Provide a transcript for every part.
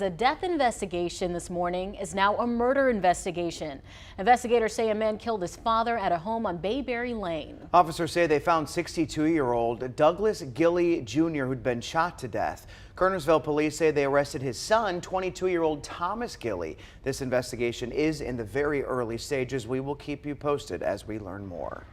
The death investigation this morning is now a murder investigation. Investigators say a man killed his father at a home on Bayberry Lane. Officers say they found 62-year-old Douglas Gilley Jr. who'd been shot to death. Kernersville police say they arrested his son, 22-year-old Thomas Gilley. This investigation is in the very early stages. We will keep you posted as we learn more.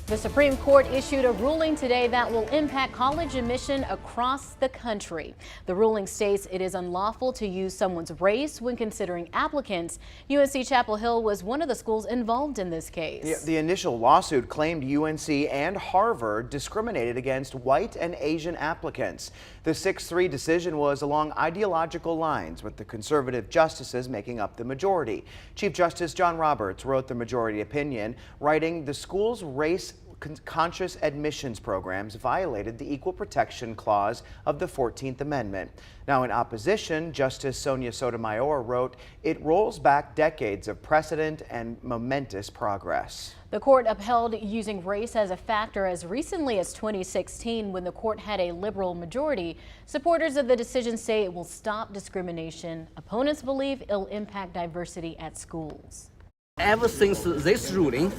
The Supreme Court issued a ruling today that will impact college admission across the country. The ruling states it is unlawful to use someone's race when considering applicants. UNC Chapel Hill was one of the schools involved in this case. The initial lawsuit claimed UNC and Harvard discriminated against white and Asian applicants. The 6-3 decision was along ideological lines, with the conservative justices making up the majority. Chief Justice John Roberts wrote the majority opinion, writing the school's race-conscious admissions programs violated the Equal Protection Clause of the 14th Amendment. Now, in opposition, Justice Sonia Sotomayor wrote, it rolls back decades of precedent and momentous progress. The court upheld using race as a factor as recently as 2016 when the court had a liberal majority. Supporters of the decision say it will stop discrimination. Opponents believe it'll impact diversity at schools. Ever since this ruling,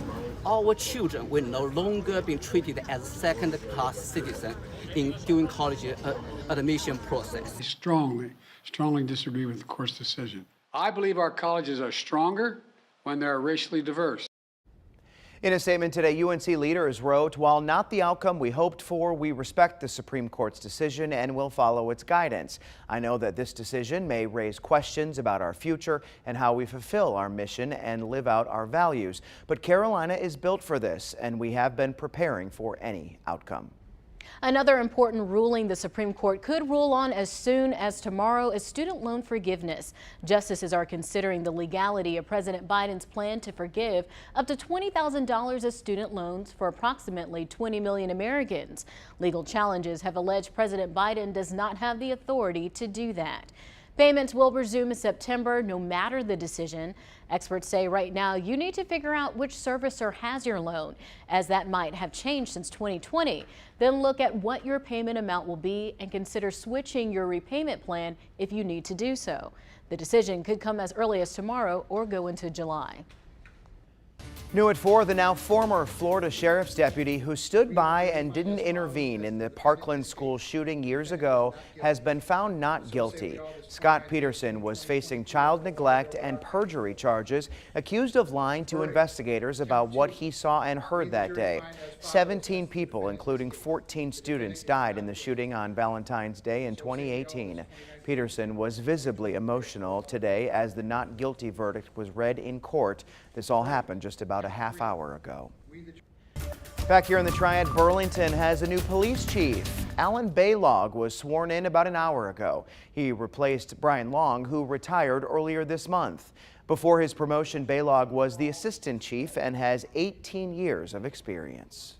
our children will no longer be treated as second-class citizens during college admission process. I strongly disagree with the court's decision. I believe our colleges are stronger when they're racially diverse. In a statement today, UNC leaders wrote, while not the outcome we hoped for, we respect the Supreme Court's decision and will follow its guidance. I know that this decision may raise questions about our future and how we fulfill our mission and live out our values. But Carolina is built for this, and we have been preparing for any outcome. Another important ruling the Supreme Court could rule on as soon as tomorrow is student loan forgiveness. Justices are considering the legality of President Biden's plan to forgive up to $20,000 of student loans for approximately 20 million Americans. Legal challenges have alleged President Biden does not have the authority to do that. Payments will resume in September no matter the decision. Experts say right now you need to figure out which servicer has your loan, as that might have changed since 2020. Then look at what your payment amount will be and consider switching your repayment plan if you need to do so. The decision could come as early as tomorrow or go into July. New at 4, the now former Florida sheriff's deputy who stood by and didn't intervene in the Parkland school shooting years ago has been found not guilty. Scott Peterson was facing child neglect and perjury charges, accused of lying to investigators about what he saw and heard that day. 17 people, including 14 students, died in the shooting on Valentine's Day in 2018. Peterson was visibly emotional today as the not guilty verdict was read in court. This all happened just about a half hour ago. Back here in the Triad, Burlington has a new police chief. Alan Baylog was sworn in about an hour ago. He replaced Brian Long, who retired earlier this month. Before his promotion, Baylog was the assistant chief and has 18 years of experience.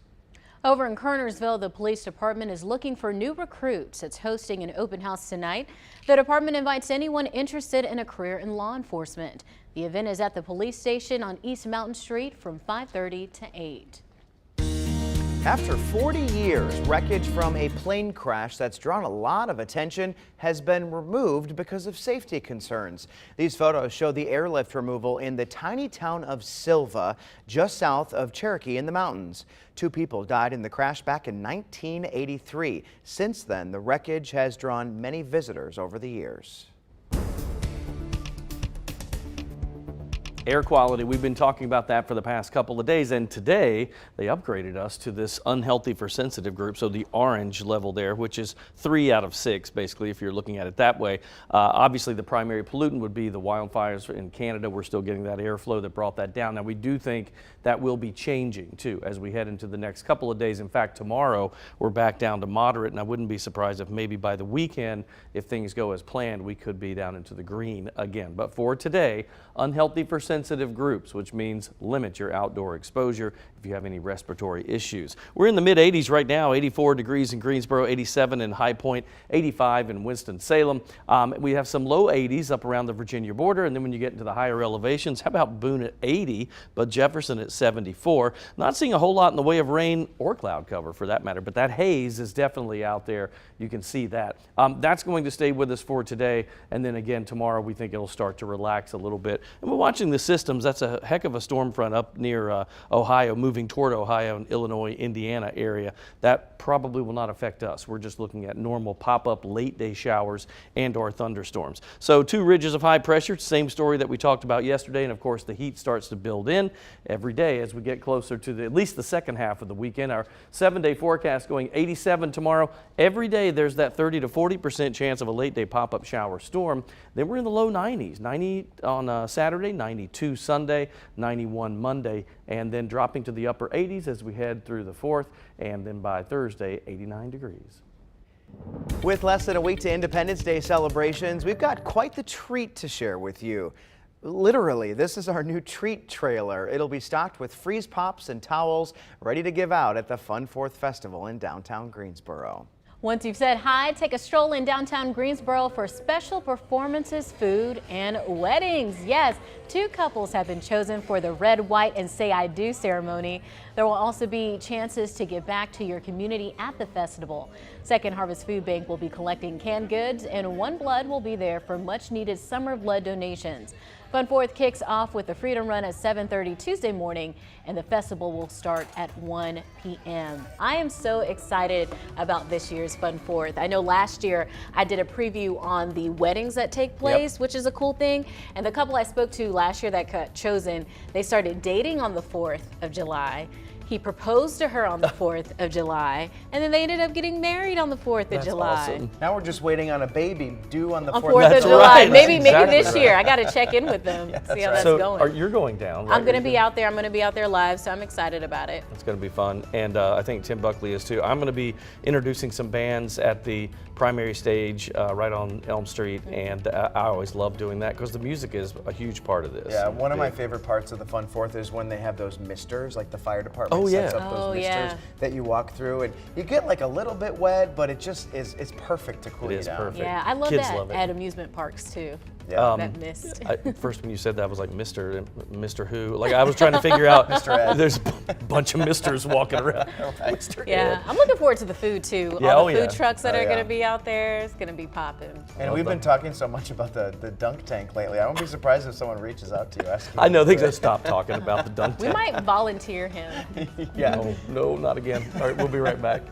Over in Kernersville, the police department is looking for new recruits. It's hosting an open house tonight. The department invites anyone interested in a career in law enforcement. The event is at the police station on East Mountain Street from 5:30 to 8. After 40 years, wreckage from a plane crash that's drawn a lot of attention has been removed because of safety concerns. These photos show the airlift removal in the tiny town of Silva, just south of Cherokee in the mountains. 2 people died in the crash back in 1983. Since then, the wreckage has drawn many visitors over the years. Air quality, we've been talking about that for the past couple of days, and today they upgraded us to this unhealthy for sensitive group, so the orange level there, which is 3 out of 6 basically if you're looking at it that way. Obviously the primary pollutant would be the wildfires in Canada. We're still getting that airflow that brought that down. Now we do think that will be changing too as we head into the next couple of days. In fact, tomorrow we're back down to moderate, and I wouldn't be surprised if maybe by the weekend, if things go as planned, we could be down into the green again. But for today, unhealthy for sensitive sensitive groups, which means limit your outdoor exposure if you have any respiratory issues. We're in the mid-80s right now, 84 degrees in Greensboro, 87 in High Point, 85 in Winston-Salem. We have some low 80s up around the Virginia border, and then when you get into the higher elevations, how about Boone at 80, but Jefferson at 74. Not seeing a whole lot in the way of rain or cloud cover for that matter, but that haze is definitely out there. You can see that. That's going to stay with us for today, and then again tomorrow we think it'll start to relax a little bit. And we're watching the systems. That's a heck of a storm front up near Ohio, moving toward Ohio and Illinois, Indiana area. That probably will not affect us. We're just looking at normal pop-up late day showers and or thunderstorms. So 2 ridges of high pressure, same story that we talked about yesterday, and of course the heat starts to build in every day as we get closer to at least the second half of the weekend. Our 7-day forecast going 87 tomorrow. Every day there's that 30 to 40% chance of a late day pop-up shower storm. Then we're in the low 90s, 90 on Saturday, 92 Sunday, 91 Monday, and then dropping to the upper 80s as we head through the 4th, and then by Thursday, 89 degrees. With less than a week to Independence Day celebrations, we've got quite the treat to share with you. Literally, this is our new treat trailer. It'll be stocked with freeze pops and towels ready to give out at the Fun 4th Festival in downtown Greensboro. Once you've said hi, take a stroll in downtown Greensboro for special performances, food, and weddings. Yes, 2 couples have been chosen for the Red, White, and Say I Do ceremony. There will also be chances to give back to your community at the festival. Second Harvest Food Bank will be collecting canned goods, and One Blood will be there for much-needed summer blood donations. Fun 4th kicks off with the Freedom Run at 7:30 Tuesday morning, and the festival will start at 1 p.m. I am so excited about this year's Fun 4th. I know last year I did a preview on the weddings that take place, which is a cool thing. And the couple I spoke to last year that got chosen, they started dating on the 4th of July. He proposed to her on the 4th of July, and then they ended up getting married on the 4th of July. Awesome. Now we're just waiting on a baby due on the 4th, 4th of July. right. Maybe Exactly this year. I got to check in with them, see how that's going. You're going down, right? I'm going to be out there. I'm going to be out there live, so I'm excited about it. It's going to be fun, and I think Tim Buckley is too. I'm going to be introducing some bands at the primary stage right on Elm Street, and I always love doing that because the music is a huge part of this. Yeah, one of my favorite parts of the Fun 4th is when they have those misters, like the fire department sets up those misters that you walk through, and you get like a little bit wet, but it just is, it's perfect to cool you down. Perfect. Yeah, I love Kids that love it. at amusement parks too. Yeah. That mist. First when you said that, I was like, Mr. Who? Like I was trying to figure out, Mr. Ed. There's a bunch of misters walking around. Mr. Yeah, Ed. I'm looking forward to the food too. Yeah, All the food trucks that are yeah. going to be out there, it's going to be popping. And we've been talking so much about the dunk tank lately. I won't be surprised if someone reaches out to you asking. I know, they're going to stop talking about the dunk We tank. might volunteer him. Yeah. No, not again. All right, we'll be right back.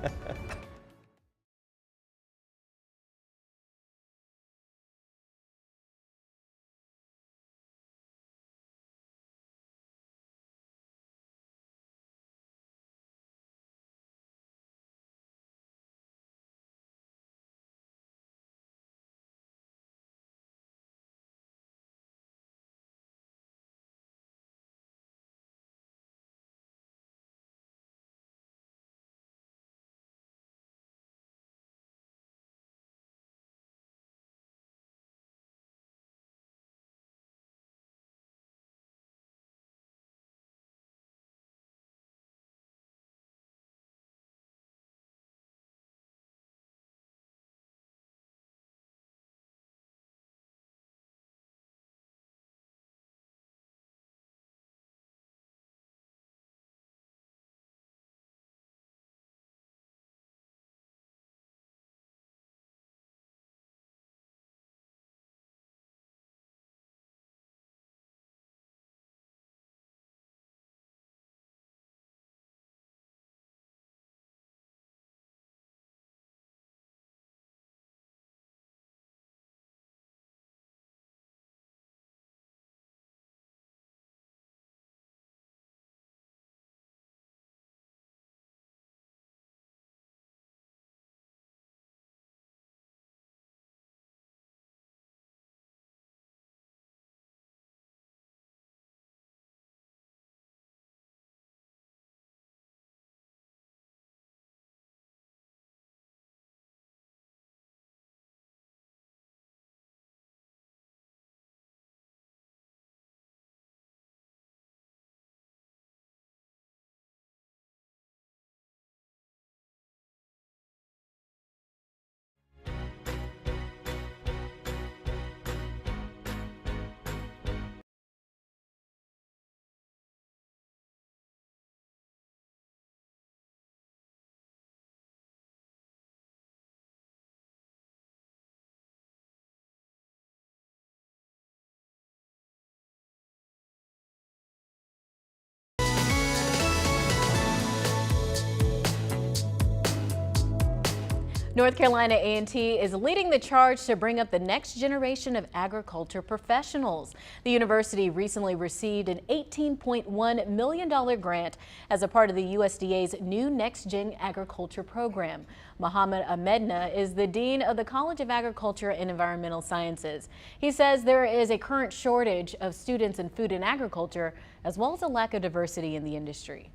North Carolina A&T is leading the charge to bring up the next generation of agriculture professionals. The university recently received an $18.1 million grant as a part of the USDA's new Next Gen Agriculture program. Mohammed Ahmedna is the Dean of the College of Agriculture and Environmental Sciences. He says there is a current shortage of students in food and agriculture, as well as a lack of diversity in the industry.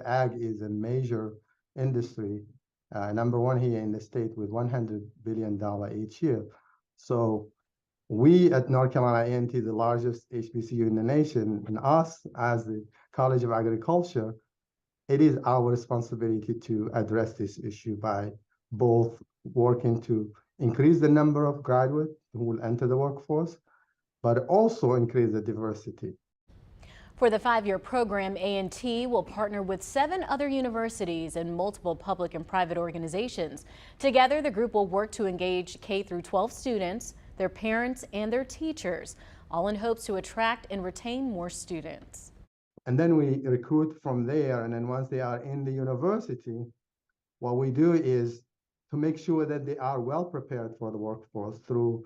Ag is a major industry, number one here in the state with $100 billion each year. So we at North Carolina A&T, the largest HBCU in the nation, and us as the College of Agriculture, it is our responsibility to address this issue by both working to increase the number of graduates who will enter the workforce, but also increase the diversity. For the 5-year program, A&T will partner with 7 other universities and multiple public and private organizations. Together, the group will work to engage K-12 students, their parents, and their teachers, all in hopes to attract and retain more students. And then we recruit from there, and then once they are in the university, what we do is to make sure that they are well prepared for the workforce through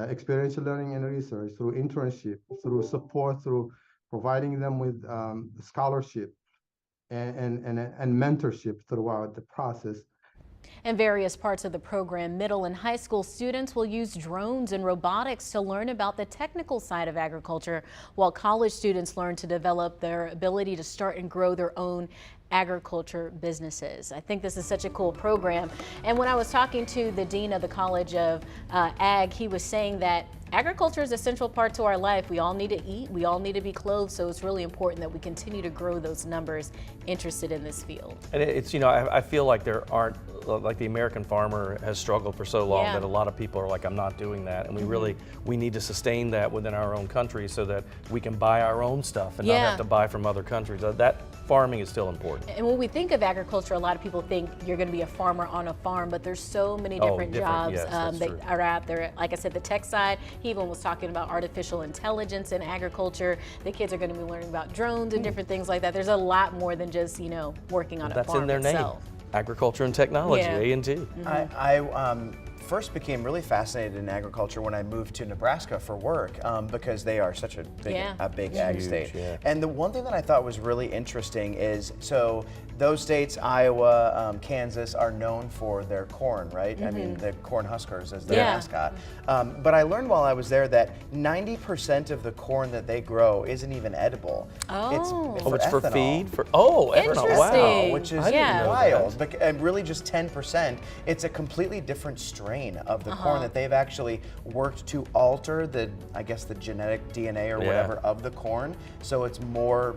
experiential learning and research, through internship, through support, through providing them with scholarship and mentorship throughout the process. In various parts of the program, middle and high school students will use drones and robotics to learn about the technical side of agriculture, while college students learn to develop their ability to start and grow their own agriculture businesses. I think this is such a cool program. And when I was talking to the dean of the College of Ag, he was saying that agriculture is a central part to our life. We all need to eat, we all need to be clothed, so it's really important that we continue to grow those numbers interested in this field. And it's, you know, I feel like there aren't, like the American farmer has struggled for so long that a lot of people are like, I'm not doing that. And we need to sustain that within our own country so that we can buy our own stuff and not have to buy from other countries. That farming is still important. And when we think of agriculture, a lot of people think you're going to be a farmer on a farm, but there's so many different jobs that are out there. Like I said, the tech side, he even was talking about artificial intelligence in agriculture. The kids are going to be learning about drones and different things like that. There's a lot more than just, you know, working on a farm That's in their itself. name. Agriculture and technology, A&T. I first became really fascinated in agriculture when I moved to Nebraska for work because they are such a big ag state. And the one thing that I thought was really interesting is, so those states, Iowa, Kansas, are known for their corn, right? I mean, the corn huskers as their mascot. But I learned while I was there that 90% of the corn that they grow isn't even edible. It's for feed? Ethanol, wow. Which is wild. But really just 10%. It's a completely different strain of the corn that they've actually worked to alter the, I guess, the genetic DNA or whatever of the corn, so it's more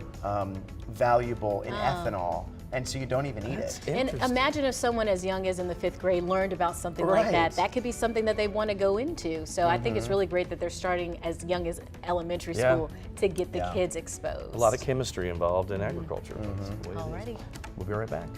valuable in ethanol. And so you don't even eat it. And imagine if someone as young as in the 5th grade learned about something like that. That could be something that they want to go into. So I think it's really great that they're starting as young as elementary school to get the kids exposed. A lot of chemistry involved in agriculture. Alrighty. We'll be right back.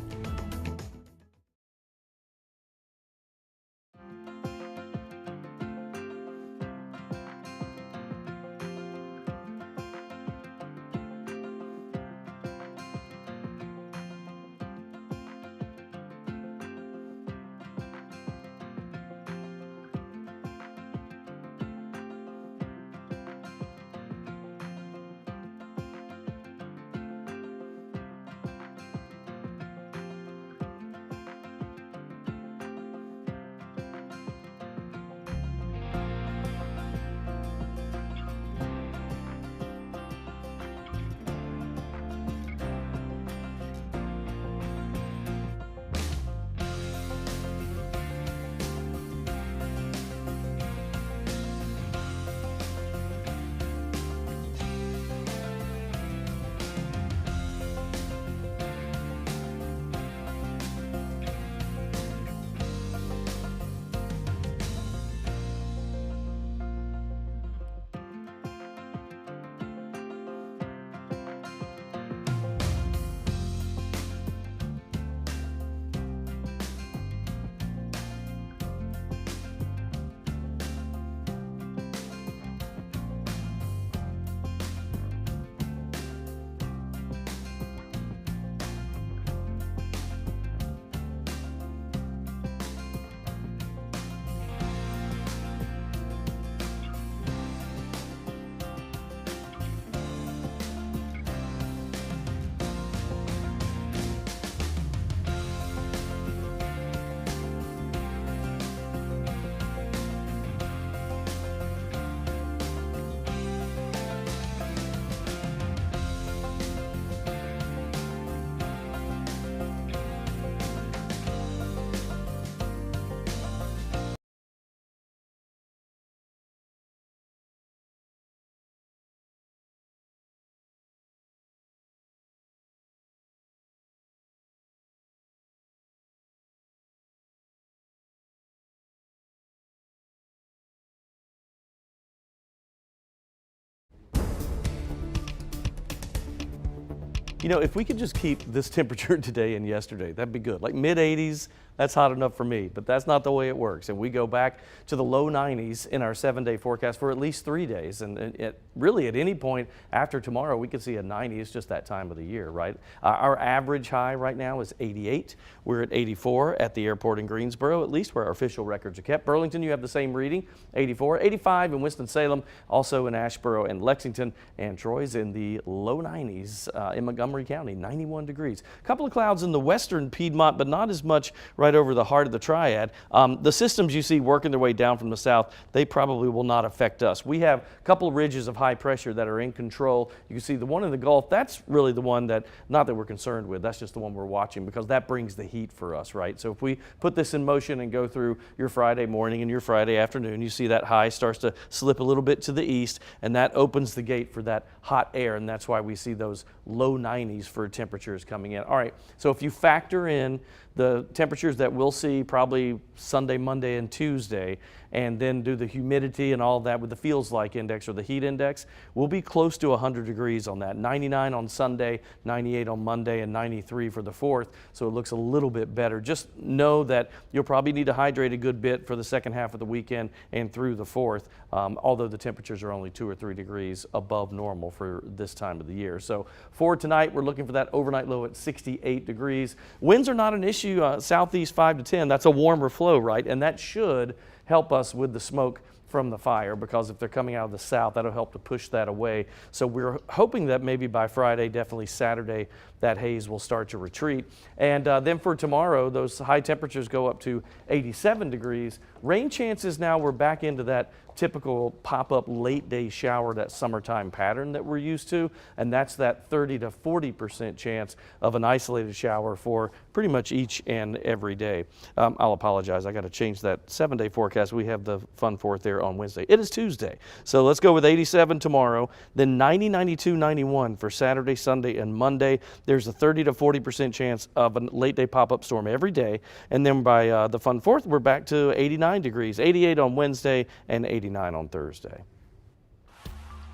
You know, if we could just keep this temperature today and yesterday, that'd be good. Like mid-80s, that's hot enough for me, but that's not the way it works. And we go back to the low 90s in our 7-day forecast for at least 3 days. And really at any point after tomorrow, we could see a 90. It's just that time of the year, right? Our average high right now is 88. We're at 84 at the airport in Greensboro, at least where our official records are kept. Burlington, you have the same reading, 84. 85 in Winston-Salem, also in Asheboro and Lexington. And Troy's in the low 90s in Montgomery County, 91 degrees. A couple of clouds in the western Piedmont, but not as much right over the heart of the triad. The systems you see working their way down from the south, they probably will not affect us. We have a couple of ridges of high pressure that are in control. You can see the one in the Gulf, that's really the one that, not that we're concerned with, that's just the one we're watching because that brings the heat for us, right? So if we put this in motion and go through your Friday morning and your Friday afternoon, you see that high starts to slip a little bit to the east, and that opens the gate for that hot air, and that's why we see those low 90s for temperatures coming in. All right, so if you factor in the temperatures that we'll see probably Sunday, Monday, and Tuesday, and then do the humidity and all that with the feels like index or the heat index, we'll be close to 100 degrees on that. 99 on Sunday, 98 on Monday, and 93 for the 4th, so it looks a little bit better. Just know that you'll probably need to hydrate a good bit for the second half of the weekend and through the 4th, although the temperatures are only 2 or 3 degrees above normal for this time of the year. So for tonight, we're looking for that overnight low at 68 degrees. Winds are not an issue, southeast 5 to 10. That's a warmer flow, right? And that should help us with the smoke from the fire, because if they're coming out of the south, that'll help to push that away. So we're hoping that maybe by Friday, definitely Saturday, that haze will start to retreat. And then for tomorrow, those high temperatures go up to 87 degrees. Rain chances now, we're back into that typical pop-up late day shower, that summertime pattern that we're used to, and that's that 30 to 40% chance of an isolated shower for pretty much each and every day. I'll apologize, I got to change that 7-day forecast. We have the fun 4th there on Wednesday. It is Tuesday, so let's go with 87 tomorrow, then 90, 92, 91 for Saturday, Sunday, and Monday. There's a 30 to 40% chance of a late day pop-up storm every day, and then by the fun 4th, we're back to 89 degrees, 88 on Wednesday, and 89 on Thursday.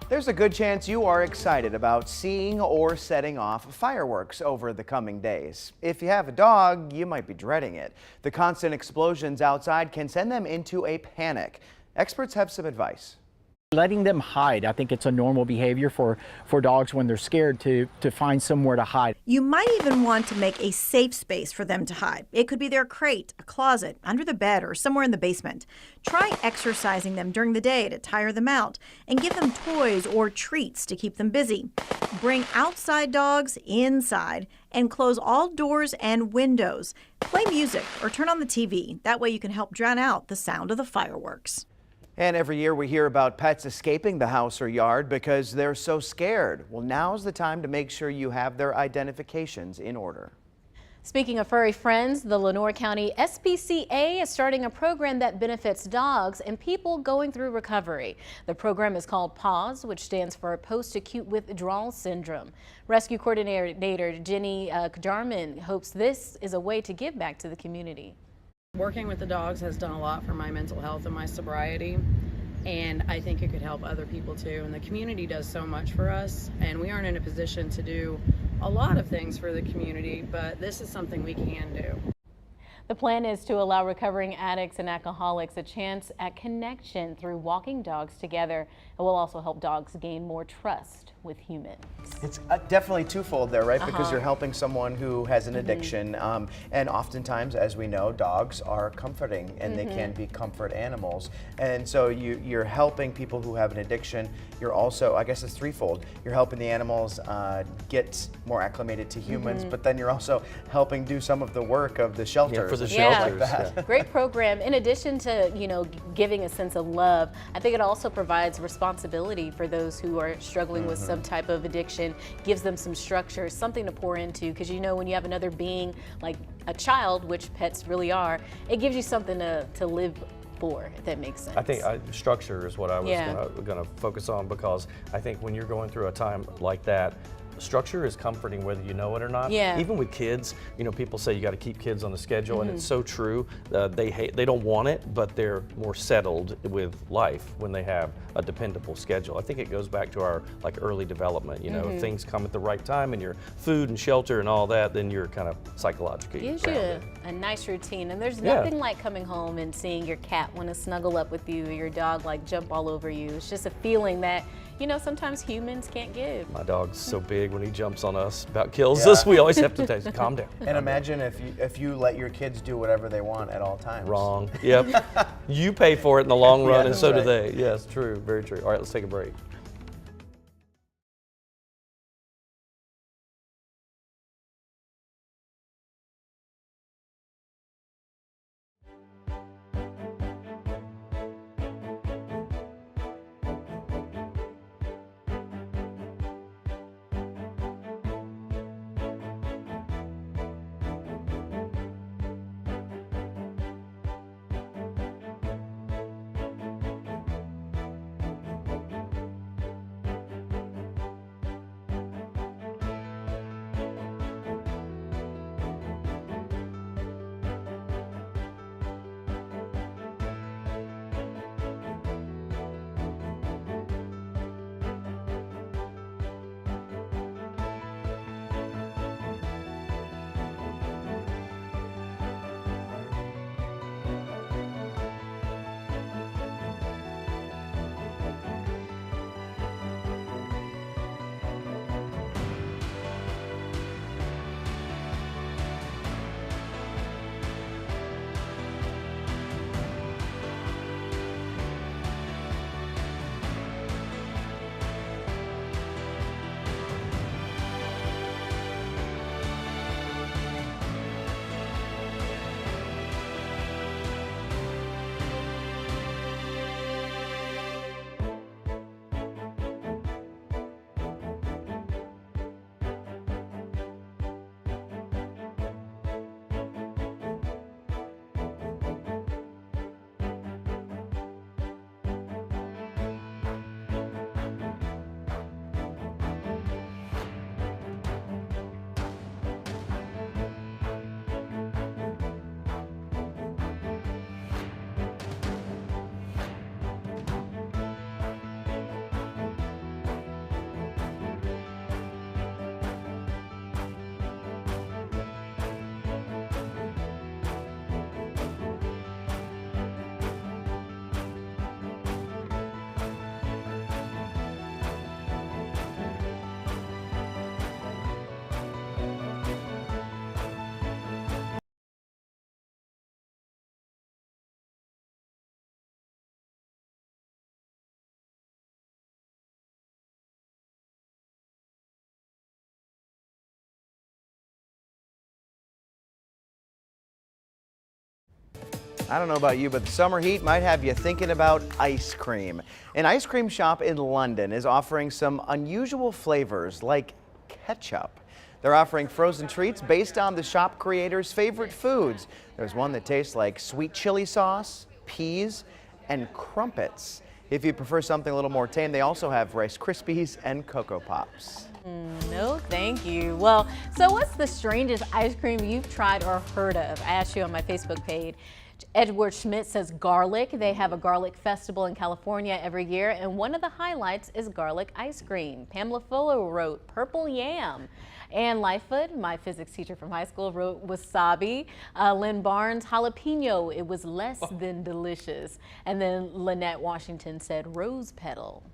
There's a good chance you are excited about seeing or setting off fireworks over the coming days. If you have a dog, you might be dreading it. The constant explosions outside can send them into a panic. Experts have some advice. Letting them hide. I think it's a normal behavior for dogs when they're scared to find somewhere to hide. You might even want to make a safe space for them to hide. It could be their crate, a closet, under the bed, or somewhere in the basement. Try exercising them during the day to tire them out, and give them toys or treats to keep them busy. Bring outside dogs inside and close all doors and windows. Play music or turn on the TV. That way you can help drown out the sound of the fireworks. And every year we hear about pets escaping the house or yard because they're so scared. Well, now's the time to make sure you have their identifications in order. Speaking of furry friends, the Lenoir County SPCA is starting a program that benefits dogs and people going through recovery. The program is called PAWS, which stands for Post-Acute Withdrawal Syndrome. Rescue Coordinator Jenny Jarman hopes this is a way to give back to the community. Working with the dogs has done a lot for my mental health and my sobriety, and I think it could help other people too. And the community does so much for us, and we aren't in a position to do a lot of things for the community, but this is something we can do. The plan is to allow recovering addicts and alcoholics a chance at connection through walking dogs together. It will also help dogs gain more trust with humans. It's definitely twofold there, right? Because you're helping someone who has an addiction, and oftentimes, as we know, dogs are comforting, and they can be comfort animals. And so you're helping people who have an addiction. You're also, I guess it's threefold. You're helping the animals get more acclimated to humans, but then you're also helping do some of the work of the shelters. For the shelters. Like that. Great program. In addition to, giving a sense of love, I think it also provides responsibility for those who are struggling with some type of addiction, gives them some structure, something to pour into, because when you have another being like a child, which pets really are, it gives you something to live for, if that makes sense. I think structure is what I was going to focus on, because I think when you're going through a time like that, structure is comforting whether you know it or not. Yeah. Even with kids, you know, people say you got to keep kids on the schedule, and it's so true. They don't want it, but they're more settled with life when they have a dependable schedule. I think it goes back to our like early development. You know, if things come at the right time and your food and shelter and all that, then you're kind of psychologically Gives grounded. you a nice routine, and there's nothing like coming home and seeing your cat want to snuggle up with you, or your dog like jump all over you. It's just a feeling that, you know, sometimes humans can't give. My dog's so big when he jumps on us, about kills us. We always have to tell him, calm down. And imagine if you let your kids do whatever they want at all times. Wrong. Yep. You pay for it in the long run, Yeah, and so do right. they. Yes, true. Very true. All right, let's take a break. I don't know about you, but the summer heat might have you thinking about ice cream. An ice cream shop in London is offering some unusual flavors like ketchup. They're offering frozen treats based on the shop creators' favorite foods. There's one that tastes like sweet chili sauce, peas, and crumpets. If you prefer something a little more tame, they also have Rice Krispies and Cocoa Pops. No, thank you. Well, so what's the strangest ice cream you've tried or heard of? I asked you on my Facebook page. Edward Schmidt says garlic. They have a garlic festival in California every year, and one of the highlights is garlic ice cream. Pamela Fuller wrote purple yam. Ann Lightfoot, my physics teacher from high school, wrote wasabi. Lynn Barnes, jalapeno. It was less than delicious. And then Lynette Washington said rose petal.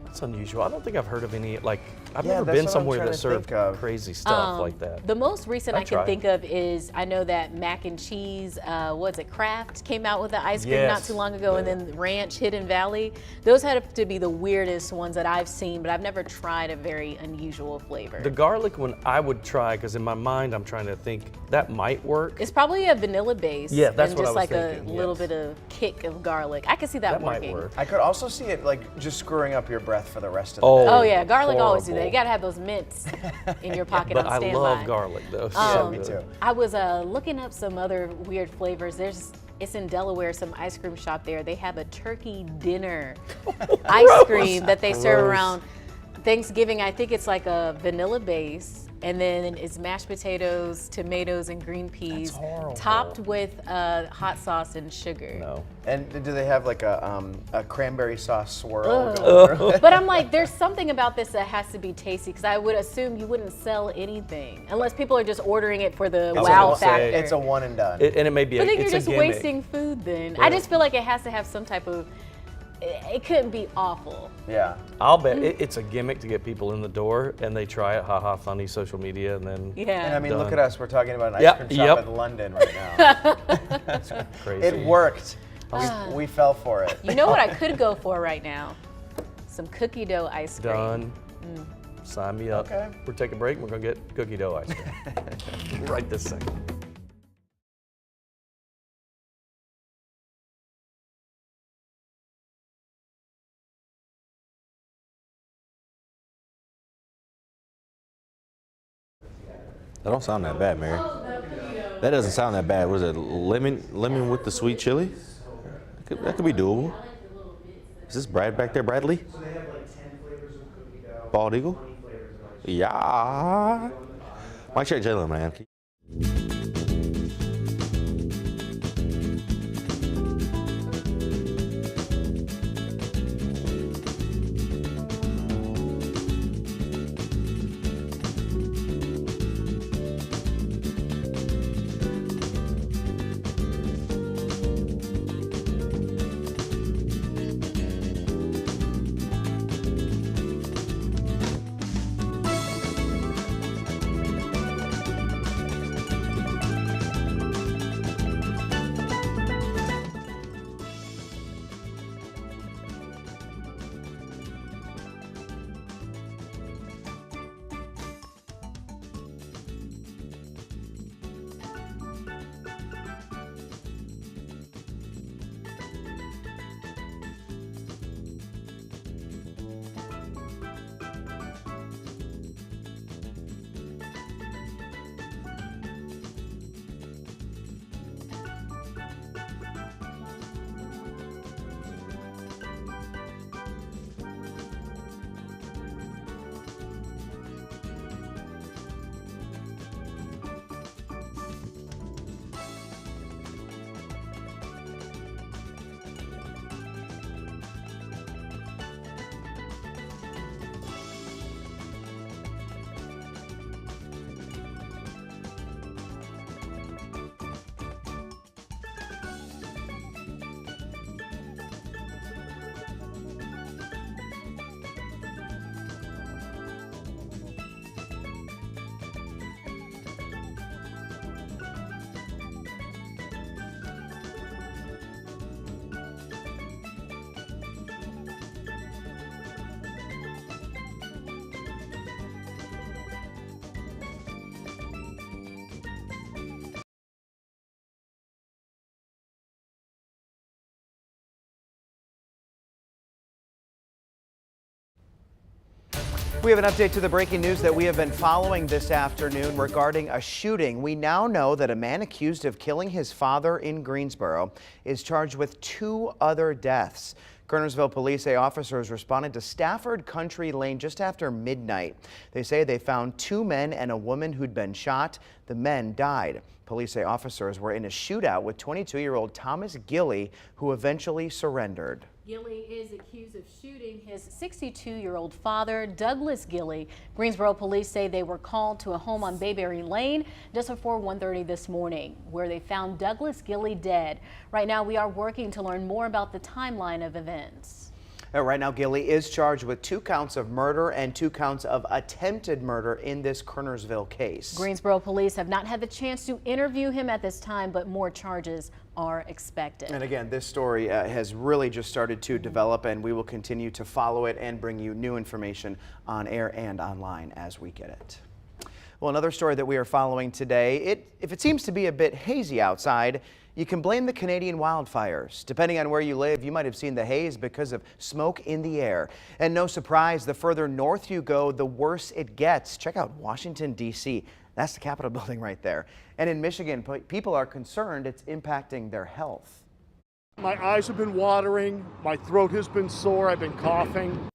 That's unusual. I don't think I've heard of any, like, I've Yeah, never that's been what I'm somewhere trying that to served think of. crazy stuff like that. The most recent I'd I can try think of is, I know that Mac and Cheese, what's it, Kraft came out with the ice cream not Yes. too long ago, and then Ranch, Hidden Valley. Those had to be the weirdest ones that I've seen, but I've never tried a very unusual flavor. The garlic one I would try, because in my mind I'm trying to think that might work. It's probably a vanilla base. Yeah, that's and what I just was like thinking, a little yes. bit of kick of garlic. I could see that, That might working. work. I could also see it like just screwing up your breath for the rest of the Oh. day. Oh yeah, garlic always do that. Horrible. You gotta have those mints in your pocket But on I standby. love garlic though. Yeah, so me good. too. I was looking up some other weird flavors. It's in Delaware, some ice cream shop there. They have a turkey dinner ice cream that they serve Gross. around Thanksgiving, I think it's like a vanilla base, and then it's mashed potatoes, tomatoes, and green peas, topped with hot sauce and sugar. No. And do they have like a cranberry sauce swirl? Ugh. But I'm like, there's something about this that has to be tasty, because I would assume you wouldn't sell anything unless people are just ordering it for the wow factor. It's a one and done. And it may be But then it's you're just a gimmick. wasting food then. I just feel like it has to have some type of, it couldn't be awful. Yeah. I'll bet it's a gimmick to get people in the door, and they try it, haha, funny, social media, and then Yeah. And I mean, done. look at us. We're talking about an ice cream shop in London right now. That's crazy. It worked. We fell for it. You know what I could go for right now? Some cookie dough ice cream. Done. Sign me up. Okay. We're taking a break. We're going to get cookie dough ice cream. Right this second. That don't sound that bad, Mary. That doesn't sound that bad. Was it lemon with the sweet chili? That could be doable. Is this Brad back there, Bradley? So they have like 10 flavors of cookie dough. Bald Eagle? 20 flavors of ice cream. Yeah. Might check Jalen, man. We have an update to the breaking news that we have been following this afternoon regarding a shooting. We now know that a man accused of killing his father in Greensboro is charged with 2 other deaths. Kernersville police say officers responded to Stafford Country Lane just after midnight. They say they found 2 men and a woman who'd been shot. The men died. Police say officers were in a shootout with 22-year-old Thomas Gilley, who eventually surrendered. Gilley is accused of shooting his 62-year-old father, Douglas Gilley. Greensboro police say they were called to a home on Bayberry Lane just before 1:30 this morning, where they found Douglas Gilley dead. Right now, we are working to learn more about the timeline of events. Right now, Gilley is charged with 2 counts of murder and 2 counts of attempted murder in this Kernersville case. Greensboro police have not had the chance to interview him at this time, but more charges are expected. And again, this story has really just started to develop, and we will continue to follow it and bring you new information on air and online as we get it. Well, another story that we are following today, if it seems to be a bit hazy outside, you can blame the Canadian wildfires. Depending on where you live, you might have seen the haze because of smoke in the air. And no surprise, the further north you go, the worse it gets. Check out Washington, D.C. That's the Capitol building right there. And in Michigan, people are concerned it's impacting their health. My eyes have been watering, my throat has been sore, I've been coughing.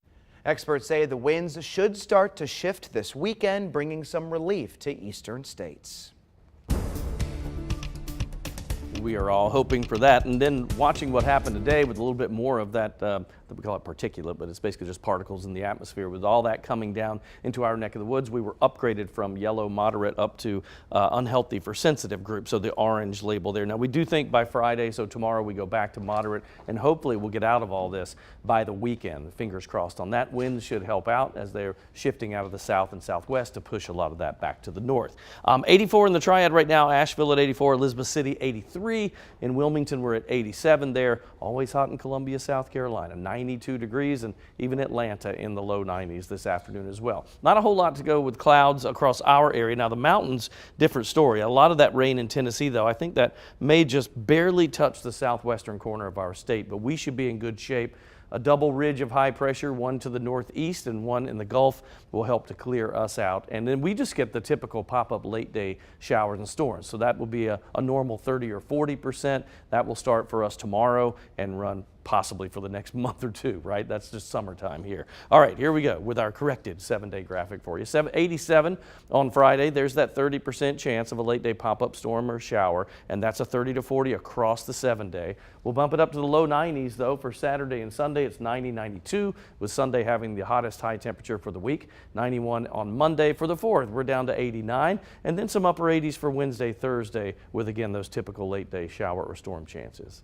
Experts say the winds should start to shift this weekend, bringing some relief to eastern states. We are all hoping for that, and then watching what happened today with a little bit more of that, we call it particulate, but it's basically just particles in the atmosphere. With all that coming down into our neck of the woods, we were upgraded from yellow moderate up to unhealthy for sensitive group, so the orange label there. Now we do think by Friday, so tomorrow we go back to moderate, and hopefully we'll get out of all this by the weekend. Fingers crossed on that. Winds should help out as they're shifting out of the south and southwest to push a lot of that back to the north. 84 in the triad right now, Asheville at 84, Elizabeth City 83, in Wilmington we're at 87 there. Always hot in Columbia, South Carolina, 92 degrees, and even Atlanta in the low 90s this afternoon as well. Not a whole lot to go with clouds across our area. Now the mountains, different story. A lot of that rain in Tennessee though, I think that may just barely touch the southwestern corner of our state, but we should be in good shape. A double ridge of high pressure, one to the northeast and one in the Gulf, will help to clear us out. And then we just get the typical pop-up late day showers and storms. So that will be a normal 30 or 40%. That will start for us tomorrow and run possibly for the next month or two, right? That's just summertime here. All right, here we go with our corrected 7-day graphic for you. 87 on Friday. There's that 30% chance of a late day pop-up storm or shower, and that's a 30 to 40 across the 7-day. We'll bump it up to the low 90s though for Saturday and Sunday. It's 90, 92, with Sunday having the hottest high temperature for the week. 91 on Monday. For the 4th, we're down to 89, and then some upper 80s for Wednesday, Thursday, with again those typical late day shower or storm chances.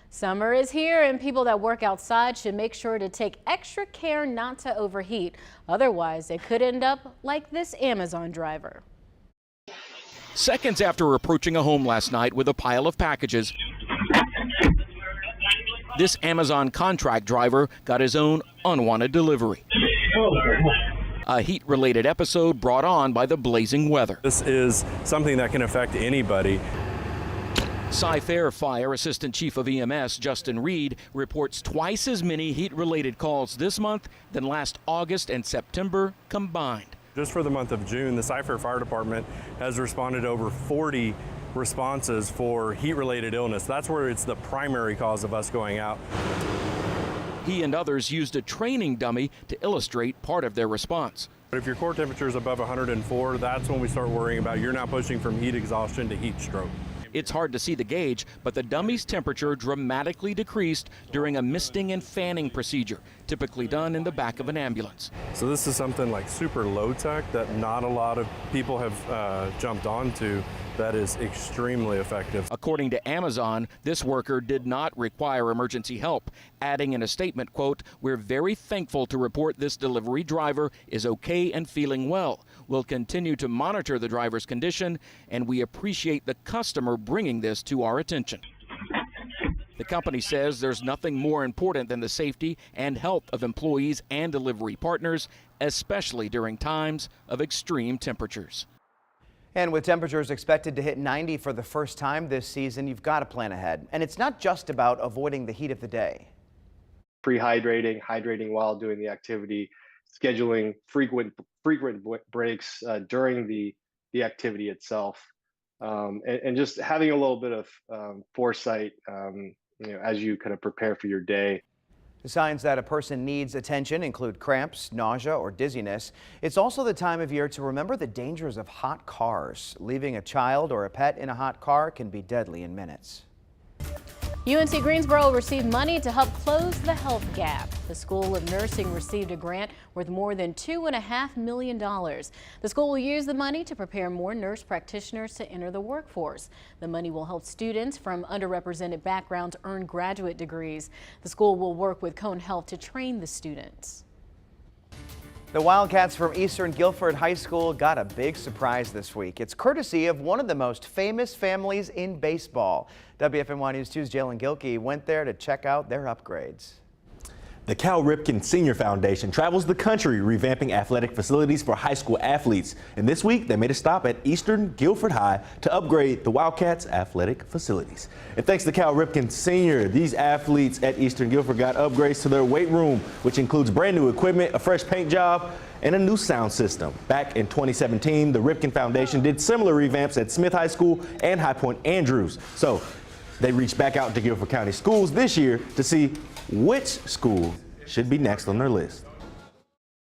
Summer is here, and people that work outside should make sure to take extra care not to overheat. Otherwise, it could end up like this Amazon driver. Seconds after approaching a home last night with a pile of packages, this Amazon contract driver got his own unwanted delivery. A heat-related episode brought on by the blazing weather. This is something that can affect anybody. Cy-Fair Fire Assistant Chief of EMS Justin Reed reports twice as many heat-related calls this month than last August and September combined. Just for the month of June, the Cy-Fair Fire Department has responded to over 40 responses for heat-related illness. That's where it's the primary cause of us going out. He and others used a training dummy to illustrate part of their response. But if your core temperature is above 104, that's when we start worrying about you're now pushing from heat exhaustion to heat stroke. It's hard to see the gauge, but the dummy's temperature dramatically decreased during a misting and fanning procedure, typically done in the back of an ambulance. So this is something like super low tech that not a lot of people have jumped onto. That is extremely effective. According to Amazon, this worker did not require emergency help, adding in a statement, quote, "We're very thankful to report this delivery driver is okay and feeling well. We'll continue to monitor the driver's condition, and we appreciate the customer bringing this to our attention." The company says there's nothing more important than the safety and health of employees and delivery partners, especially during times of extreme temperatures. And with temperatures expected to hit 90 for the first time this season, you've got to plan ahead. And it's not just about avoiding the heat of the day. Pre-hydrating, hydrating while doing the activity, scheduling frequent breaks during the activity itself, and just having a little bit of foresight, as you kind of prepare for your day. The signs that a person needs attention include cramps, nausea, or dizziness. It's also the time of year to remember the dangers of hot cars. Leaving a child or a pet in a hot car can be deadly in minutes. UNC Greensboro received money to help close the health gap. The School of Nursing received a grant worth more than $2.5 million. The school will use the money to prepare more nurse practitioners to enter the workforce. The money will help students from underrepresented backgrounds earn graduate degrees. The school will work with Cone Health to train the students. The Wildcats from Eastern Guilford High School got a big surprise this week. It's courtesy of one of the most famous families in baseball. WFMY News 2's Jalen Gilkey went there to check out their upgrades. The Cal Ripken Senior Foundation travels the country revamping athletic facilities for high school athletes. And this week, they made a stop at Eastern Guilford High to upgrade the Wildcats' athletic facilities. And thanks to Cal Ripken Senior, these athletes at Eastern Guilford got upgrades to their weight room, which includes brand new equipment, a fresh paint job, and a new sound system. Back in 2017, the Ripken Foundation did similar revamps at Smith High School and High Point Andrews. So they reached back out to Guilford County Schools this year to see which school should be next on their list.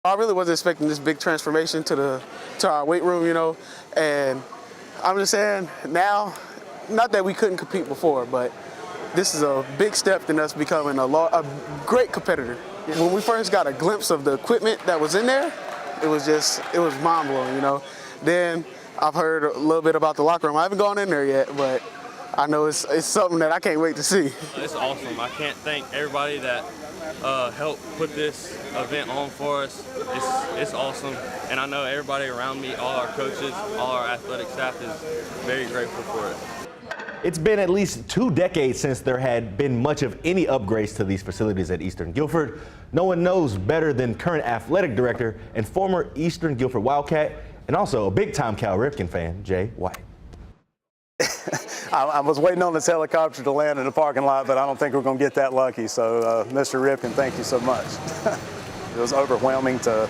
I really wasn't expecting this big transformation to our weight room, you know, and I'm just saying now, not that we couldn't compete before, but this is a big step in us becoming a great competitor. When we first got a glimpse of the equipment that was in there, it was mind-blowing, you know. Then I've heard a little bit about the locker room. I haven't gone in there yet, but I know it's something that I can't wait to see. It's awesome. I can't thank everybody that helped put this event on for us. It's awesome, and I know everybody around me, all our coaches, all our athletic staff is very grateful for it. It's been at least 2 decades since there had been much of any upgrades to these facilities at Eastern Guilford. No one knows better than current athletic director and former Eastern Guilford Wildcat, and also a big-time Cal Ripken fan, Jay White. I was waiting on this helicopter to land in the parking lot, but I don't think we're going to get that lucky. So, Mr. Ripken, thank you so much. It was overwhelming to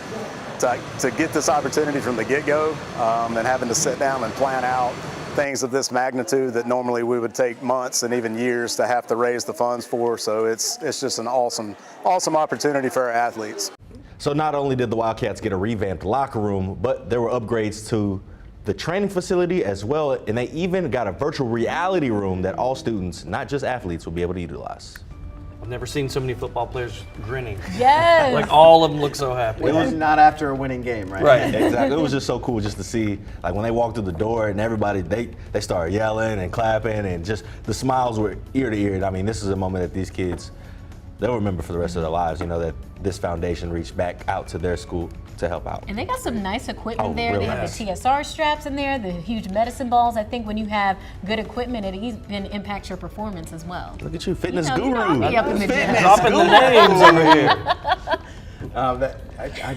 get this opportunity from the get-go, and having to sit down and plan out things of this magnitude that normally we would take months and even years to have to raise the funds for. So it's just an awesome opportunity for our athletes. So not only did the Wildcats get a revamped locker room, but there were upgrades to the training facility as well, and they even got a virtual reality room that all students, not just athletes, will be able to utilize. I've never seen so many football players grinning. Yes. Like all of them look so happy. It was not after a winning game, right? Right, exactly. It was just so cool just to see, like when they walked through the door and everybody, they started yelling and clapping, and just the smiles were ear to ear. I mean, this is a moment that these kids, they'll remember for the rest of their lives, you know, that this foundation reached back out to their school to help out. And they got some nice equipment there. Really they have nice. the TSR straps in there, the huge medicine balls. I think when you have good equipment, it even impacts your performance as well. Look at you, fitness You guru. know, I'll be up in the gym. Dropping the names over here.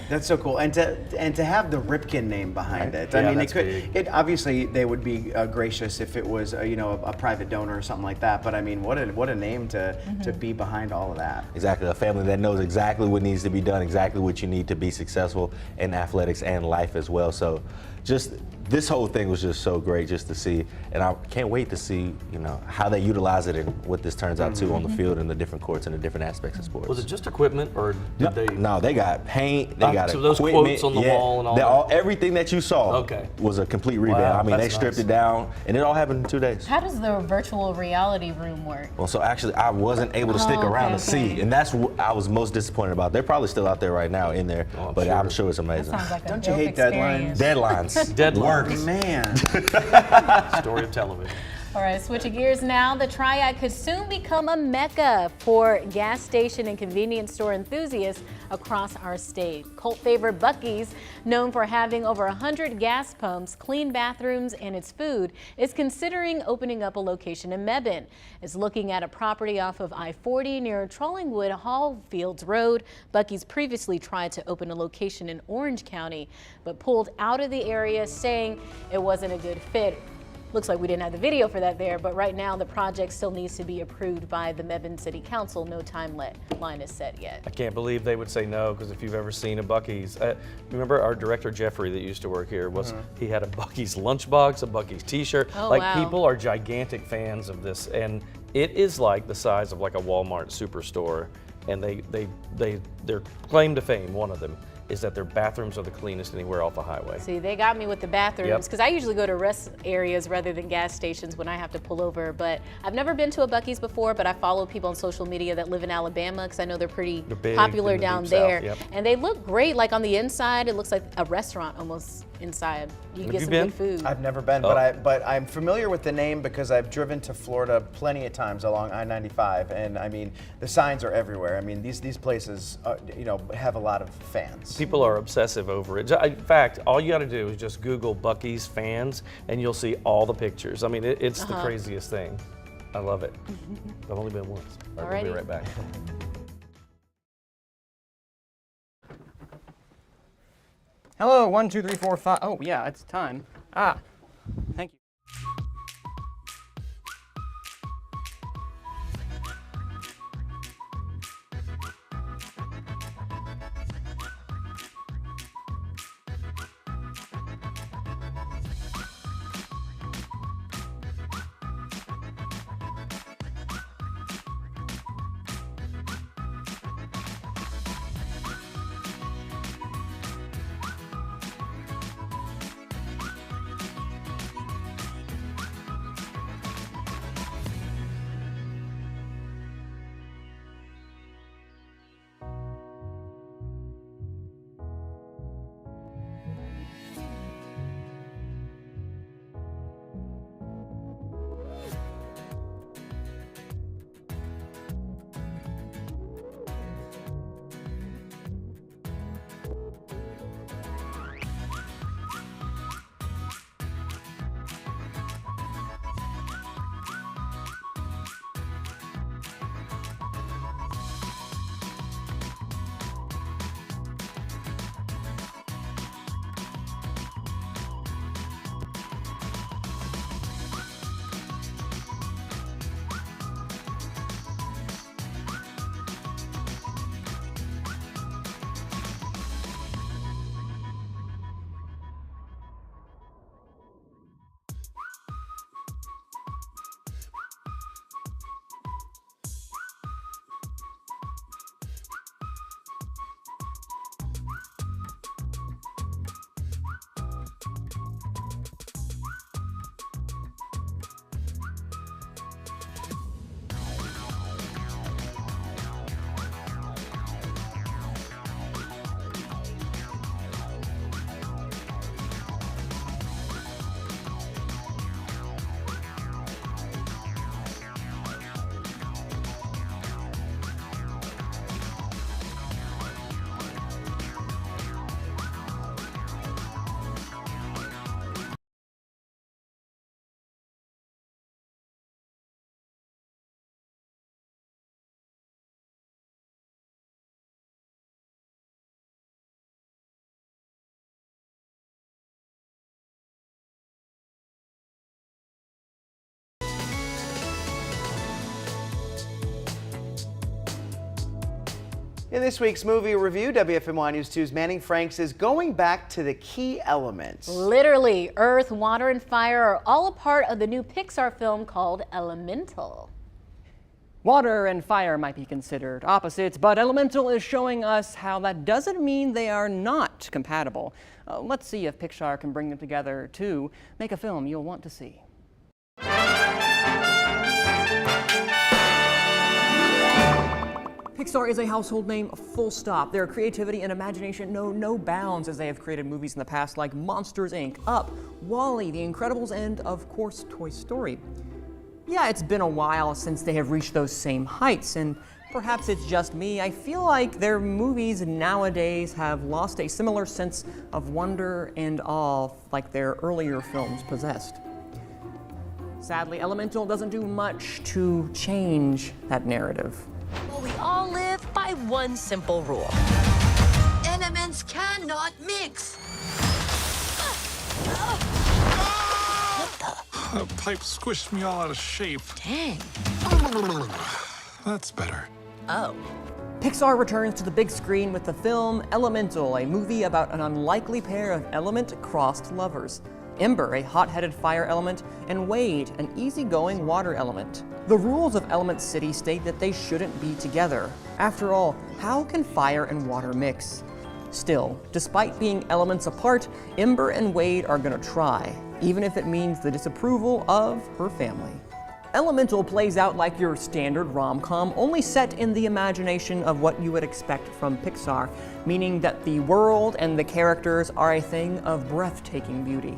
That's so cool, and to have the Ripken name behind it. Yeah, I mean, that's big. it obviously they would be gracious if it was a private donor or something like that. But I mean, what a name to be behind all of that. Exactly, a family that knows exactly what needs to be done, exactly what you need to be successful in athletics and life as well. So just this whole thing was just so great just to see, and I can't wait to see, you know, how they utilize it and what this turns out to on the field and the different courts and the different aspects of sports. Was it just equipment, or did they? No, they got paint, they got so those equipment, quotes on the wall and all that? everything that you saw was a complete revamp. Wow, I mean, they that's stripped nice. it down, and it all happened in 2 days. How does the virtual reality room work? Well, so actually, I wasn't able to stick around to see, and that's what I was most disappointed about. They're probably still out there right now in there, but I'm sure it's amazing. That sounds like a Don't you dope hate experience. Deadlines. Deadlines. Man. Story of television. All right, switching gears now. The Triad could soon become a mecca for gas station and convenience store enthusiasts across our state. Cult favorite Buc-ee's, known for having over 100 gas pumps, clean bathrooms, and its food, is considering opening up a location in Mebane. It's looking at a property off of I-40 near Trollingwood Hallfields Road. Buc-ee's previously tried to open a location in Orange County, but pulled out of the area, saying it wasn't a good fit. Looks like we didn't have the video for that there, but right now the project still needs to be approved by the Mebane City Council. No timeline is set yet. I can't believe they would say no, because if you've ever seen a Buc-ee's, remember our director Jeffrey that used to work here, he had a Buc-ee's lunchbox, a Buc-ee's t-shirt. Oh, like wow. People are gigantic fans of this, and it is like the size of like a Walmart superstore, and their claim to fame, one of them, is that their bathrooms are the cleanest anywhere off the highway. See, they got me with the bathrooms, because I usually go to rest areas rather than gas stations when I have to pull over. But I've never been to a Buc-ee's before, but I follow people on social media that live in Alabama, because I know they're pretty big popular in the down deep there. South, yep. And they look great. Like on the inside, it looks like a restaurant almost inside. You Have get you some been? good food. I've never been, but I'm familiar with the name because I've driven to Florida plenty of times along I-95, and I mean the signs are everywhere. I mean these places, have a lot of fans. People are obsessive over it. In fact, all you got to do is just Google Buc-ee's fans, and you'll see all the pictures. I mean, it's the craziest thing. I love it. I've only been once. All right, we'll be right back. Hello, 1, 2, 3, 4, 5. Oh, yeah, it's time. Thank you. In this week's movie review, WFMY News 2's Manning Franks is going back to the key elements. Literally, earth, water, and fire are all a part of the new Pixar film called Elemental. Water and fire might be considered opposites, but Elemental is showing us how that doesn't mean they are not compatible. Let's see if Pixar can bring them together to make a film you'll want to see. Pixar is a household name, full stop. Their creativity and imagination know no bounds as they have created movies in the past like Monsters, Inc., Up, WALL-E, The Incredibles, and of course, Toy Story. Yeah, it's been a while since they have reached those same heights, and perhaps it's just me. I feel like their movies nowadays have lost a similar sense of wonder and awe like their earlier films possessed. Sadly, Elemental doesn't do much to change that narrative. Well, we all live by one simple rule. Elements cannot mix. That pipe squished me all out of shape. Dang. That's better. Oh. Pixar returns to the big screen with the film Elemental, a movie about an unlikely pair of element-crossed lovers. Ember, a hot-headed fire element, and Wade, an easygoing water element. The rules of Element City state that they shouldn't be together. After all, how can fire and water mix? Still, despite being elements apart, Ember and Wade are gonna try, even if it means the disapproval of her family. Elemental plays out like your standard rom-com, only set in the imagination of what you would expect from Pixar, meaning that the world and the characters are a thing of breathtaking beauty.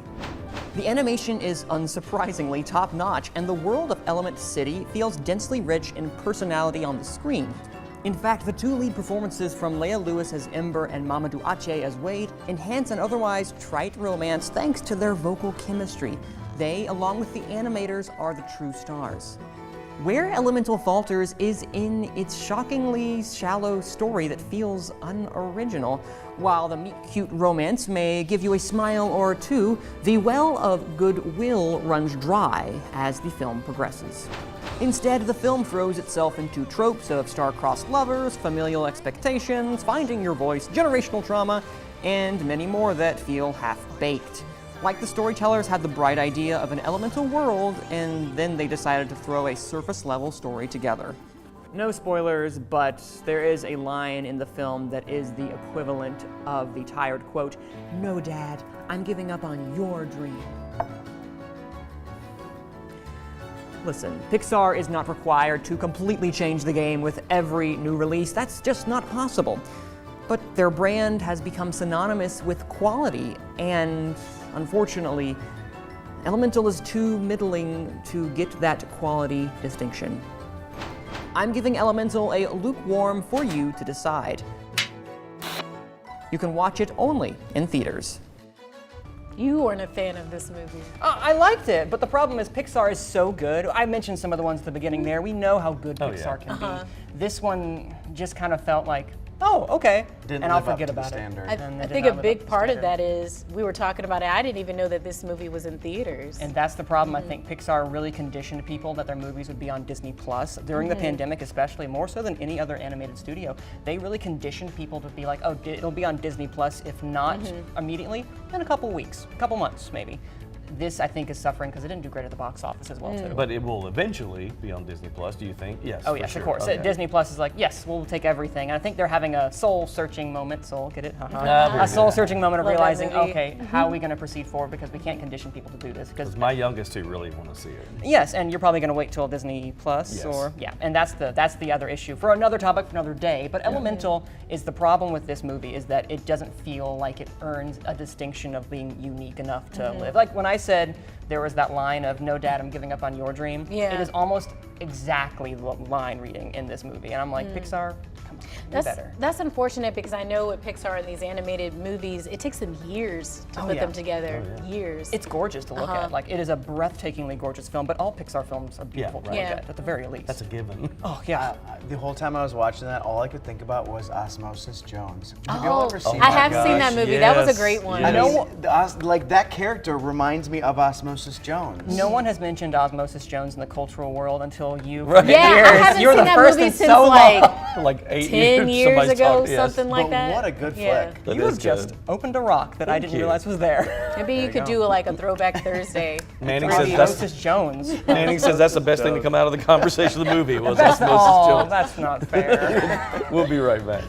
The animation is unsurprisingly top-notch, and the world of Element City feels densely rich in personality on the screen. In fact, the two lead performances from Leia Lewis as Ember and Mamadou Ache as Wade enhance an otherwise trite romance thanks to their vocal chemistry. They, along with the animators, are the true stars. Where Elemental falters is in its shockingly shallow story that feels unoriginal. While the meet-cute romance may give you a smile or two, the well of goodwill runs dry as the film progresses. Instead, the film throws itself into tropes of star-crossed lovers, familial expectations, finding your voice, generational trauma, and many more that feel half-baked. Like the storytellers had the bright idea of an elemental world, and then they decided to throw a surface-level story together. No spoilers, but there is a line in the film that is the equivalent of the tired quote, "No, Dad, I'm giving up on your dream." Listen, Pixar is not required to completely change the game with every new release. That's just not possible. But their brand has become synonymous with quality, and unfortunately, Elemental is too middling to get that quality distinction. I'm giving Elemental a lukewarm for you to decide. You can watch it only in theaters. You weren't a fan of this movie. I liked it, but the problem is Pixar is so good. I mentioned some of the ones at the beginning there. We know how good Pixar can be. This one just kind of felt like, oh, okay, and I'll forget about it. I think a big part of that is, we were talking about it, I didn't even know that this movie was in theaters. And that's the problem. I think Pixar really conditioned people that their movies would be on Disney Plus. During the pandemic especially, more so than any other animated studio, they really conditioned people to be like, oh, it'll be on Disney Plus, if not immediately, in a couple weeks, a couple months maybe. This, I think, is suffering because it didn't do great at the box office as well, too. But it will eventually be on Disney Plus, do you think? Yes. Oh, yes, sure. of course. Okay. Disney Plus is like, yes, we'll take everything. And I think they're having a soul-searching moment, soul, get it? A soul-searching moment of realizing, okay, how are we going to proceed forward, because we can't condition people to do this. Because my youngest two really want to see it. Yes, and you're probably going to wait till Disney Plus, or, and that's the other issue. For another topic, for another day. But Elemental is the problem with this movie, is that it doesn't feel like it earns a distinction of being unique enough to live. Like when I said, there was that line of, "No, Dad, I'm giving up on your dream." Yeah. It is almost exactly the line reading in this movie. And I'm like, Pixar, come on, do better. That's unfortunate, because I know with Pixar and these animated movies, it takes them years to put them together. Years. It's gorgeous to look at. Like, it is a breathtakingly gorgeous film, but all Pixar films are beautiful to look at the very least. That's a given. Oh, yeah. The whole time I was watching that, all I could think about was Osmosis Jones. Have y'all ever seen I that? have seen that movie. That was a great one. I know, like, that character reminds me of Osmosis Jones. No one has mentioned Osmosis Jones in the cultural world until you. Yeah, I haven't seen that movie since like like 8 10 years somebody's ago, talked- yes. something like But that. what a good Yeah. flick. That You is have just good. opened a rock that I didn't you. realize was there. Maybe you could do like a Throwback Thursday. Manning Maybe says Osmosis Jones. Manning says that's the best thing to come out of the conversation of the movie was That's, Osmosis oh, Jones. that's not fair. We'll be right back.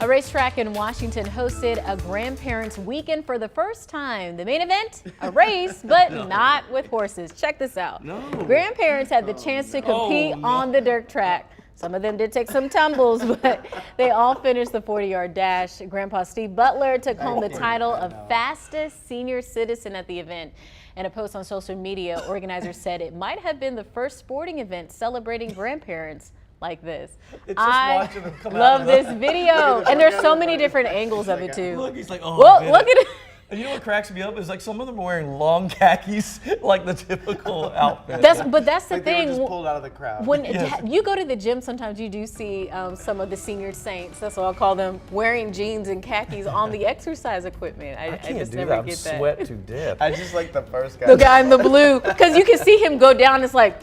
A racetrack in Washington hosted a grandparents' weekend for the first time. The main event, a race, but not with horses. Check this out. Grandparents had the chance to compete on the dirt track. Some of them did take some tumbles, but they all finished the 40-yard dash. Grandpa Steve Butler took home the title of fastest senior citizen at the event. In a post on social media, organizers said it might have been the first sporting event celebrating grandparents like this. I love this video, and there's so many different angles of it too. Look, he's like, oh, whoa, look at it. And you know what cracks me up is like some of them are wearing long khakis, like the typical outfit. That's the Like thing. they were just pulled out of the crowd. When you go to the gym, sometimes you do see some of the senior saints. That's what I'll call them, wearing jeans and khakis on the exercise equipment. I can't just do never that. get that. Sweat to death. I just like the first guy. The guy in the blue, because you can see him go down. It's like,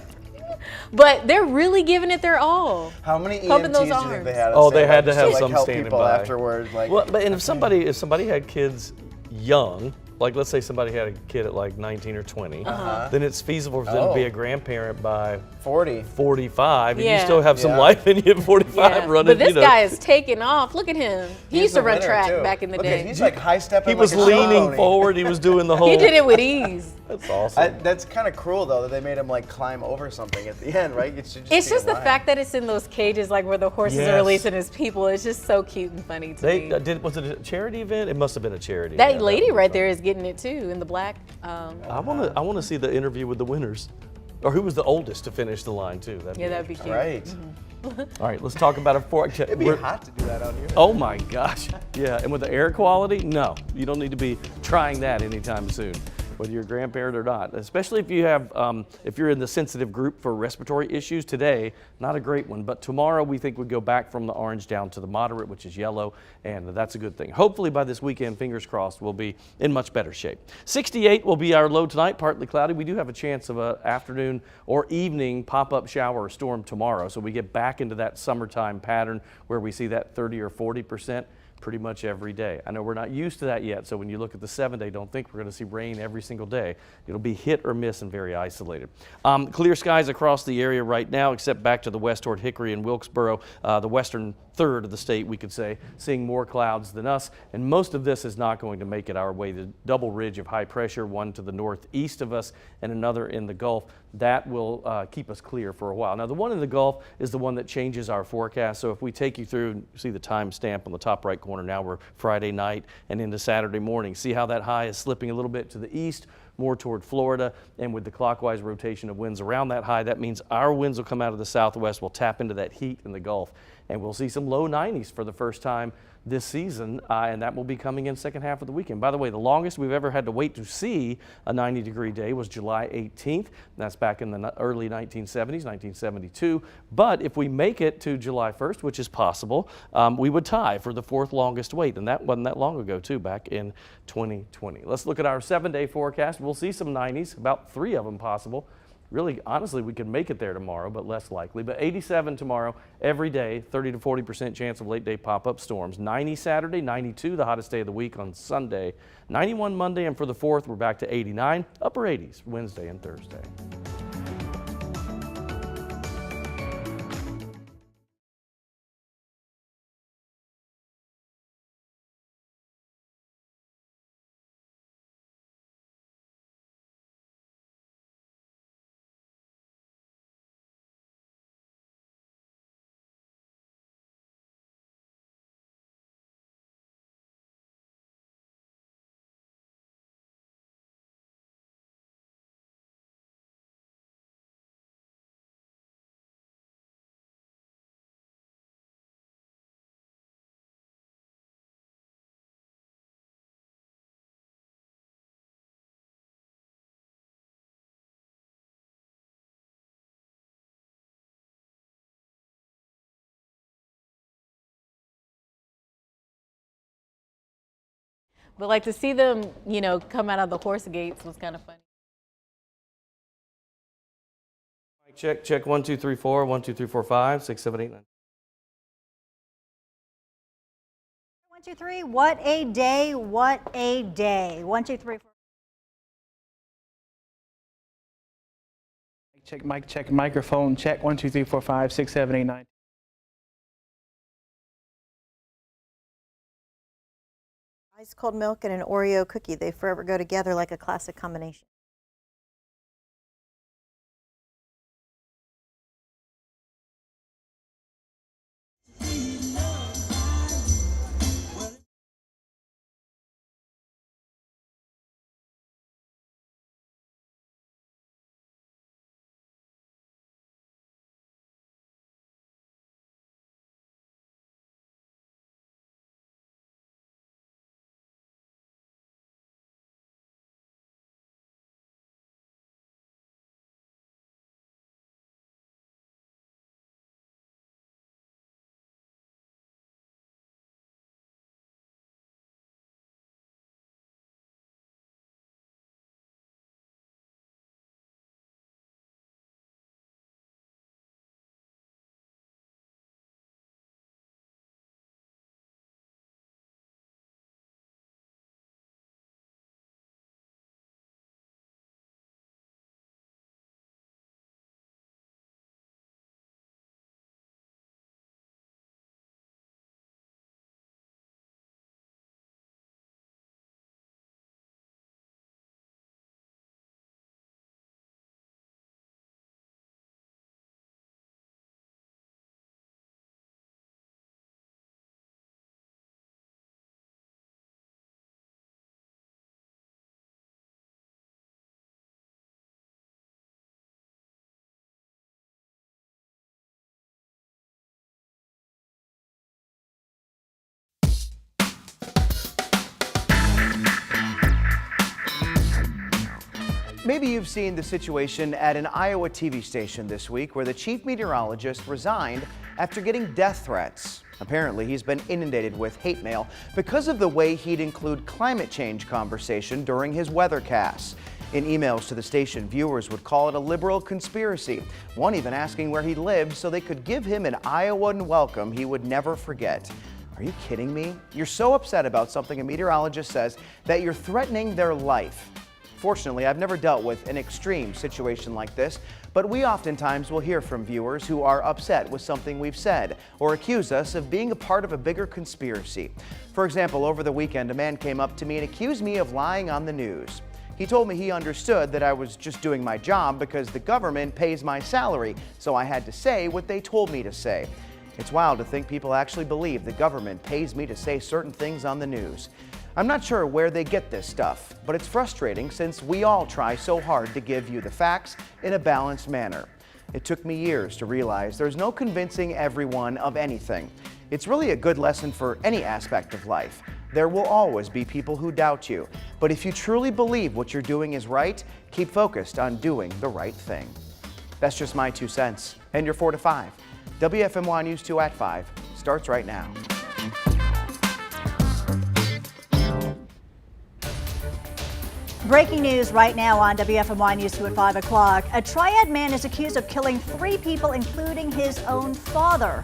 but they're really giving it their all. How many Pumping EMTs those do you think arms. they had? Oh, they had to just have like some help standing people by afterwards. Like, well, but and if somebody had kids young, like let's say somebody had a kid at like 19 or 20, then it's feasible for them to be a grandparent by 45, and you still have some life in you at 45 running. But this guy is taking off. Look at him. He used to run track back in the day. He's like high stepping. He was leaning forward. He was doing the whole. He did it with ease. That's awesome. That's kind of cruel though that they made him like climb over something at the end, right? It's just the fact that it's in those cages, like where the horses are releasing his people. It's just so cute and funny to me. Was it a charity event? It must have been a charity. That event. lady right there is getting it too in the black. I want to see the interview with the winners. Or who was the oldest to finish the line, too? That'd be cute. Right. All right, let's talk about a forecast. It'd be hot to do that out here. Oh my gosh. Yeah, and with the air quality, no, you don't need to be trying that anytime soon, whether you're a grandparent or not. Especially if you have, if you're in the sensitive group for respiratory issues today, not a great one. But tomorrow we think we go back from the orange down to the moderate, which is yellow, and that's a good thing. Hopefully by this weekend, fingers crossed, we'll be in much better shape. 68 will be our low tonight, partly cloudy. We do have a chance of an afternoon or evening pop-up shower or storm tomorrow, so we get back into that summertime pattern where we see that 30 or 40%. Pretty much every day. I know we're not used to that yet, so when you look at the 7-day, don't think we're going to see rain every single day. It'll be hit or miss and very isolated. Clear skies across the area right now, except back to the west toward Hickory and Wilkesboro, the western third of the state, we could say, seeing more clouds than us, and most of this is not going to make it our way. The double ridge of high pressure, one to the northeast of us and another in the Gulf, that will keep us clear for a while. Now, the one in the Gulf is the one that changes our forecast, so if we take you through, see the time stamp on the top right corner, now we're Friday night and into Saturday morning. See how that high is slipping a little bit to the east, more toward Florida, and with the clockwise rotation of winds around that high, that means our winds will come out of the southwest, will tap into that heat in the Gulf, and we'll see some low 90s for the first time this season, and that will be coming in second half of the weekend. By the way, the longest we've ever had to wait to see a 90-degree day was July 18th. That's back in the early 1970s, 1972. But if we make it to July 1st, which is possible, we would tie for the fourth longest wait, and that wasn't that long ago, too, back in 2020. Let's look at our 7-day forecast. We'll see some 90s, about 3 of them possible. Really, honestly, we could make it there tomorrow, but less likely. But 87 tomorrow, every day, 30 to 40% chance of late-day pop-up storms. 90 Saturday, 92, the hottest day of the week on Sunday. 91 Monday, and for the 4th, we're back to 89, upper 80s Wednesday and Thursday. But like to see them, you know, come out of the horse gates was kind of funny. Check 1 2 3 4 1 2 3 4 5 6 7 8 9. 1 2 3. What a day! What a day! 1 2 3 4. Check mic, check microphone, check 1 2 3 4 5 6 7 8 9. Ice cold milk and an Oreo cookie, they forever go together like a classic combination. Maybe you've seen the situation at an Iowa TV station this week where the chief meteorologist resigned after getting death threats. Apparently, he's been inundated with hate mail because of the way he'd include climate change conversation during his weathercasts. In emails to the station, viewers would call it a liberal conspiracy, one even asking where he lived so they could give him an Iowan welcome he would never forget. Are you kidding me? You're so upset about something a meteorologist says that you're threatening their life. Fortunately, I've never dealt with an extreme situation like this, but we oftentimes will hear from viewers who are upset with something we've said or accuse us of being a part of a bigger conspiracy. For example, over the weekend, a man came up to me and accused me of lying on the news. He told me he understood that I was just doing my job because the government pays my salary, so I had to say what they told me to say. It's wild to think people actually believe the government pays me to say certain things on the news. I'm not sure where they get this stuff, but it's frustrating since we all try so hard to give you the facts in a balanced manner. It took me years to realize there's no convincing everyone of anything. It's really a good lesson for any aspect of life. There will always be people who doubt you, but if you truly believe what you're doing is right, keep focused on doing the right thing. That's just my 2 cents. And your 4 to 5. WFMY News 2 at 5 starts right now. Breaking news right now on WFMY News 2 at 5 o'clock. A Triad man is accused of killing 3 people, including his own father.